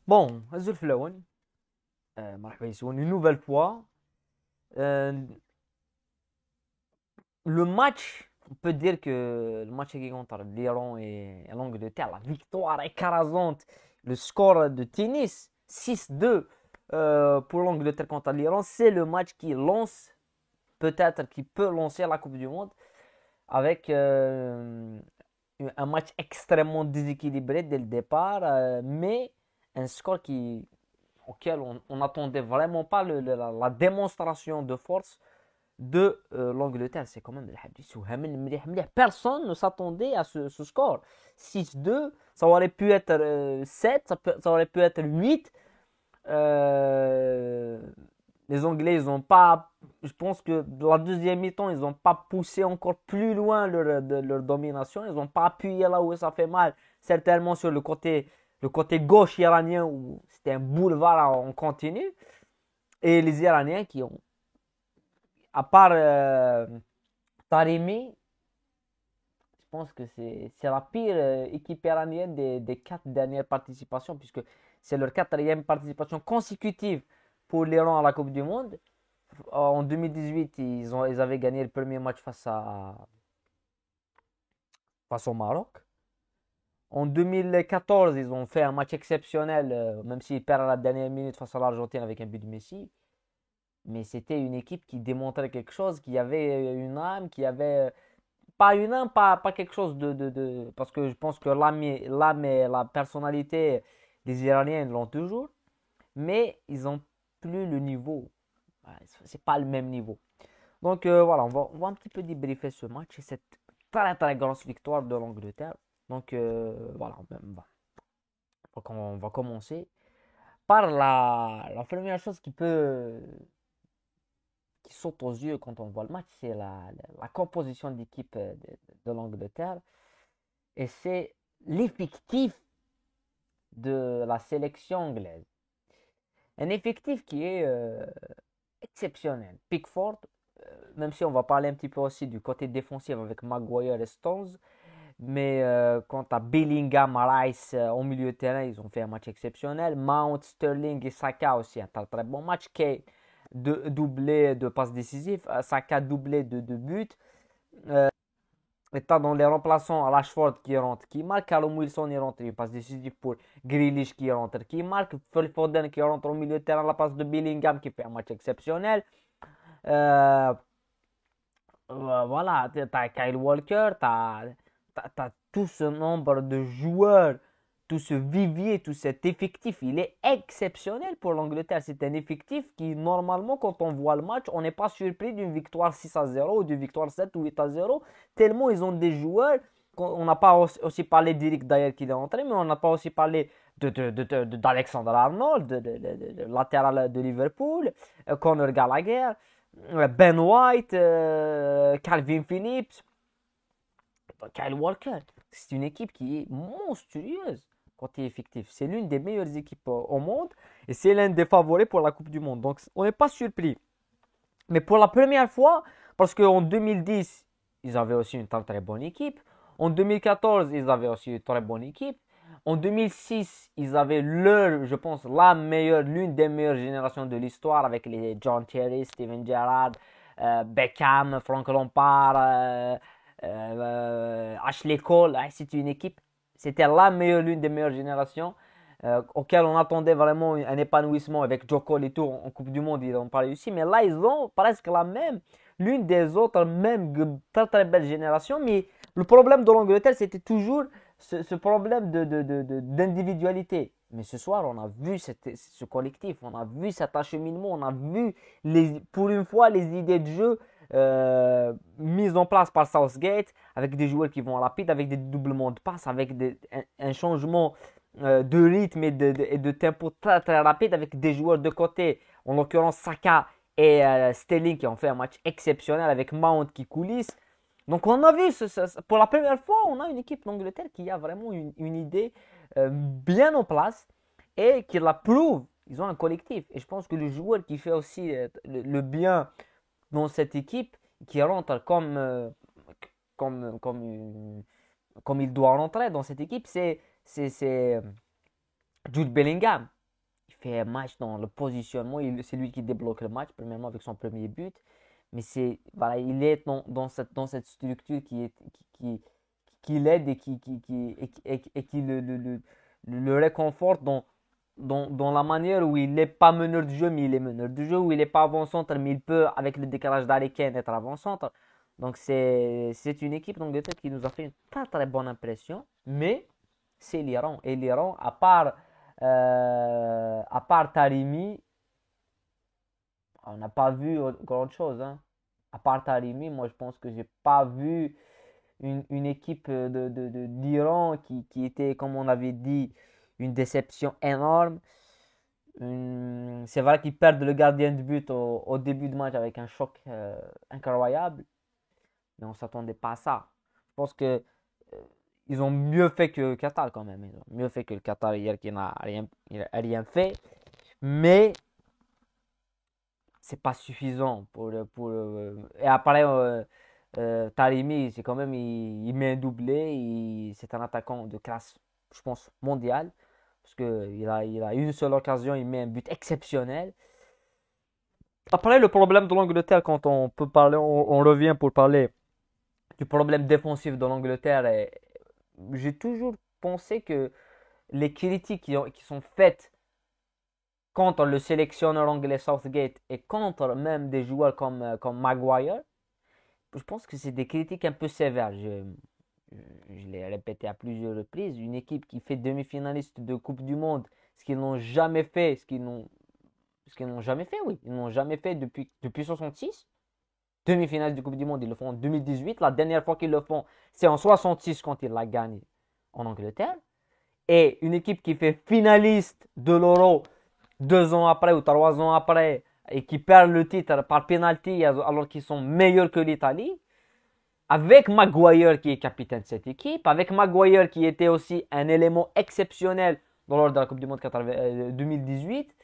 Bon, Azul Flowen, مرحبا يسون une nouvelle fois. Euh, le match, on peut dire que le match qui contre l'Iran et l'Angleterre, la victoire écrasante, le score de tennis 6-2 pour l'Angleterre contre l'Iran, c'est le match qui lance, peut-être qui peut lancer la Coupe du Monde avec un match extrêmement déséquilibré dès le départ, mais un score auquel on n'attendait vraiment pas la démonstration de force de l'Angleterre. C'est quand même personne ne s'attendait à ce score. 6-2, ça aurait pu être 7, ça aurait pu être 8. Euh, les Anglais, ils ont pas. Je pense que de la deuxième mi-temps, ils n'ont pas poussé encore plus loin leur domination. Ils n'ont pas appuyé là où ça fait mal. Certainement sur le côté gauche iranien où c'était un boulevard en continu. Et les Iraniens qui ont, à part Taremi, je pense que c'est la pire équipe iranienne des 4 dernières participations, puisque c'est leur quatrième participation consécutive pour l'Iran à la Coupe du Monde. En 2018, ils avaient gagné le premier match face au Maroc. En 2014, ils ont fait un match exceptionnel, même s'ils perdent à la dernière minute face à l'Argentine avec un but de Messi. Mais c'était une équipe qui démontrait quelque chose, qui avait une âme, qui avait pas une âme, pas quelque chose parce que je pense que l'âme et la personnalité des Iraniens l'ont toujours, mais ils n'ont plus le niveau. Ouais, c'est pas le même niveau. Donc voilà, on va un petit peu débriefer ce match et cette très très grosse victoire de l'Angleterre. Donc voilà, on va commencer par la première chose qui saute aux yeux quand on voit le match, c'est la composition d'équipe de l'Angleterre et c'est l'effectif de la sélection anglaise. Un effectif qui est exceptionnel. Pickford, même si on va parler un petit peu aussi du côté défensif avec Maguire et Stones, mais quant à Bellingham, Rice au milieu de terrain, ils ont fait un match exceptionnel. Mount, Sterling et Saka aussi un très très bon match. Kane, doublé de passes décisives. Saka doublé de buts. Euh, et t'as dans les remplaçants Rashford qui rentre, qui marque. Callum Wilson il rentre, il passe décisif pour Grealish qui rentre, qui marque. Phil Foden qui rentre au milieu de terrain à la place de Bellingham qui fait un match exceptionnel. Euh, voilà, t'as Kyle Walker, t'as tout ce nombre de joueurs, tout ce vivier, tout cet effectif. Il est exceptionnel pour l'Angleterre. C'est un effectif qui, normalement, quand on voit le match, on n'est pas surpris d'une victoire 6-0 ou d'une victoire 7 ou 8-0, tellement ils ont des joueurs. On n'a pas aussi parlé d'Eric Dyer qui est entré, mais on n'a pas aussi parlé d'Alexander Arnold, de latéral de Liverpool, Conor Gallagher. Ben White, Calvin Phillips, Kyle Walker. C'est une équipe qui est monstrueuse côté effectif. C'est l'une des meilleures équipes au monde et c'est l'un des favoris pour la Coupe du Monde. Donc on n'est pas surpris. Mais pour la première fois, parce qu'en 2010, ils avaient aussi une très très bonne équipe. En 2014, ils avaient aussi une très bonne équipe. En 2006, ils avaient je pense, l'une des meilleures générations de l'histoire avec les John Terry, Steven Gerrard, Beckham, Frank Lampard, Ashley Cole. C'est une équipe, c'était l'une des meilleures générations auquel on attendait vraiment un épanouissement avec Joe Cole et tout en Coupe du Monde, ils n'ont pas réussi. Mais là, ils ont presque l'une des autres, même très très belle génération. Mais le problème de l'Angleterre, c'était toujours ce problème d'individualité. Mais ce soir, on a vu ce collectif, on a vu cet acheminement, on a vu pour une fois les idées de jeu mises en place par Southgate, avec des joueurs qui vont rapide, avec des doublements de passes, avec un changement de rythme et de tempo très très rapide avec des joueurs de côté, en l'occurrence Saka et Sterling qui ont fait un match exceptionnel avec Mount qui coulisse. Donc on a vu, pour la première fois, on a une équipe d'Angleterre qui a vraiment une idée bien en place et qui la prouve. Ils ont un collectif. Et je pense que le joueur qui fait aussi le bien dans cette équipe, qui rentre comme, comme, comme il doit rentrer dans cette équipe, c'est Jude Bellingham. fait un match dans le positionnement. C'est lui qui débloque le match, premièrement avec son premier but. Mais voilà, il est dans cette structure qui, qui l'aide et qui le réconforte dans la manière où il n'est pas meneur du jeu, mais il est meneur du jeu, où il n'est pas avant-centre, mais il peut, avec le décalage d'Harry Kane, être avant-centre. Donc c'est une équipe d'Angleterre qui nous a fait une très très bonne impression, mais c'est l'Iran. Et l'Iran, à part Tarimi, on n'a pas vu grand chose. Hein. À part Tarimi, moi je pense que j'ai pas vu une équipe d'Iran qui était, comme on avait dit, une déception énorme. C'est vrai qu'ils perdent le gardien de but au début de match avec un choc incroyable, mais on ne s'attendait pas à ça. Je pense que ils ont mieux fait que le Qatar quand même. Ils ont mieux fait que le Qatar hier qui n'a rien fait, mais c'est pas suffisant et après Tarimi, c'est quand même il met un doublé, c'est un attaquant de classe, je pense, mondiale, parce que il a une seule occasion, il met un but exceptionnel. Après, le problème de l'Angleterre, quand on peut parler, on revient pour parler du problème défensif de l'Angleterre. Et j'ai toujours pensé que les critiques qui sont faites contre le sélectionneur anglais Southgate et contre même des joueurs comme Maguire, je pense que c'est des critiques un peu sévères. Je l'ai répété à plusieurs reprises. Une équipe qui fait demi-finaliste de Coupe du Monde, ce qu'ils n'ont jamais fait, ce qu'ils n'ont jamais fait, oui. Ils n'ont jamais fait depuis 66. Demi-finale de Coupe du Monde, ils le font en 2018. La dernière fois qu'ils le font, c'est en 66 quand ils la gagnent en Angleterre. Et une équipe qui fait finaliste de l'Euro 2 ans après ou 3 ans après et qui perd le titre par penalty alors qu'ils sont meilleurs que l'Italie, avec Maguire qui est capitaine de cette équipe, avec Maguire qui était aussi un élément exceptionnel lors de la Coupe du Monde 2018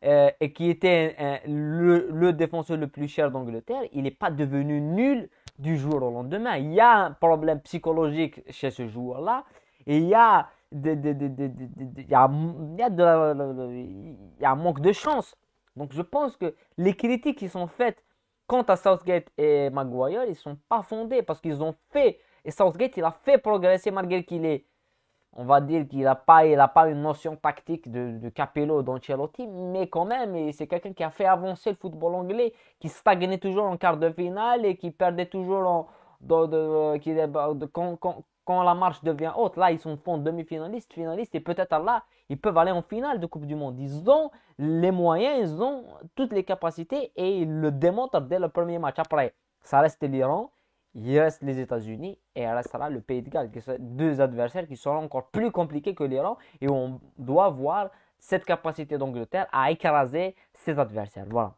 et qui était le défenseur le plus cher d'Angleterre, il n'est pas devenu nul du jour au lendemain. Il y a un problème psychologique chez ce joueur-là et il y a un manque de chance. Donc je pense que les critiques qui sont faites quant à Southgate et Maguire, ils ne sont pas fondés parce qu'ils ont fait, et Southgate, il a fait progresser malgré qu'il est, on va dire qu'il n'a pas une notion tactique de Capello, d'Ancelotti, mais quand même, c'est quelqu'un qui a fait avancer le football anglais, qui stagnait toujours en quart de finale et qui perdait toujours quand la marche devient haute. Là, ils sont demi-finalistes, finalistes, et peut-être là, ils peuvent aller en finale de Coupe du Monde. Ils ont les moyens, ils ont toutes les capacités et ils le démontrent dès le premier match. Après, ça reste l'Iran, il reste les États-Unis et il restera le Pays de Galles. Deux adversaires qui seront encore plus compliqués que l'Iran et on doit voir cette capacité d'Angleterre à écraser ses adversaires. Voilà.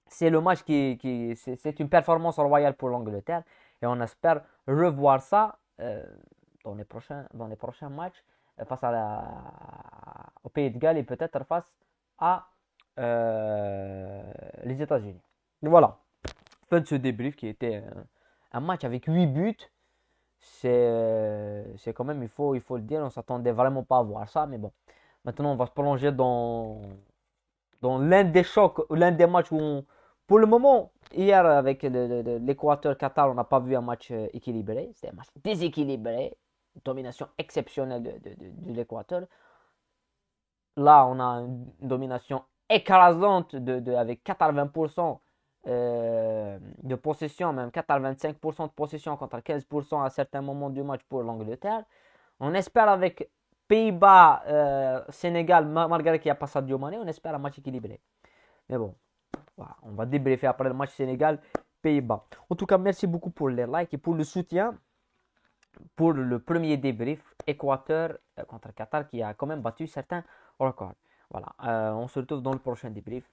C'est le match c'est une performance royale pour l'Angleterre et on espère revoir ça dans les prochains matchs face au Pays de Galles et peut-être face à les États-Unis. Voilà. Fin de ce débrief qui était un match avec 8 buts. C'est quand même, il faut le dire, on ne s'attendait vraiment pas à voir ça. Mais bon, maintenant on va se plonger dans l'un des chocs, l'un des matchs où pour le moment, hier avec l'Équateur-Qatar, on n'a pas vu un match équilibré. C'était un match déséquilibré. Domination exceptionnelle de l'Équateur. Là, on a une domination écrasante avec 80% de possession, même 85% de possession contre 15% à certains moments du match pour l'Angleterre. On espère avec Pays-Bas, Sénégal, malgré qu'il n'y a pas Sadio Mané, on espère un match équilibré. Mais bon, voilà, on va débriefer après le match Sénégal-Pays-Bas. En tout cas, merci beaucoup pour les likes et pour le soutien pour le premier débrief Équateur contre Qatar qui a quand même battu certains records. Voilà, on se retrouve dans le prochain débrief.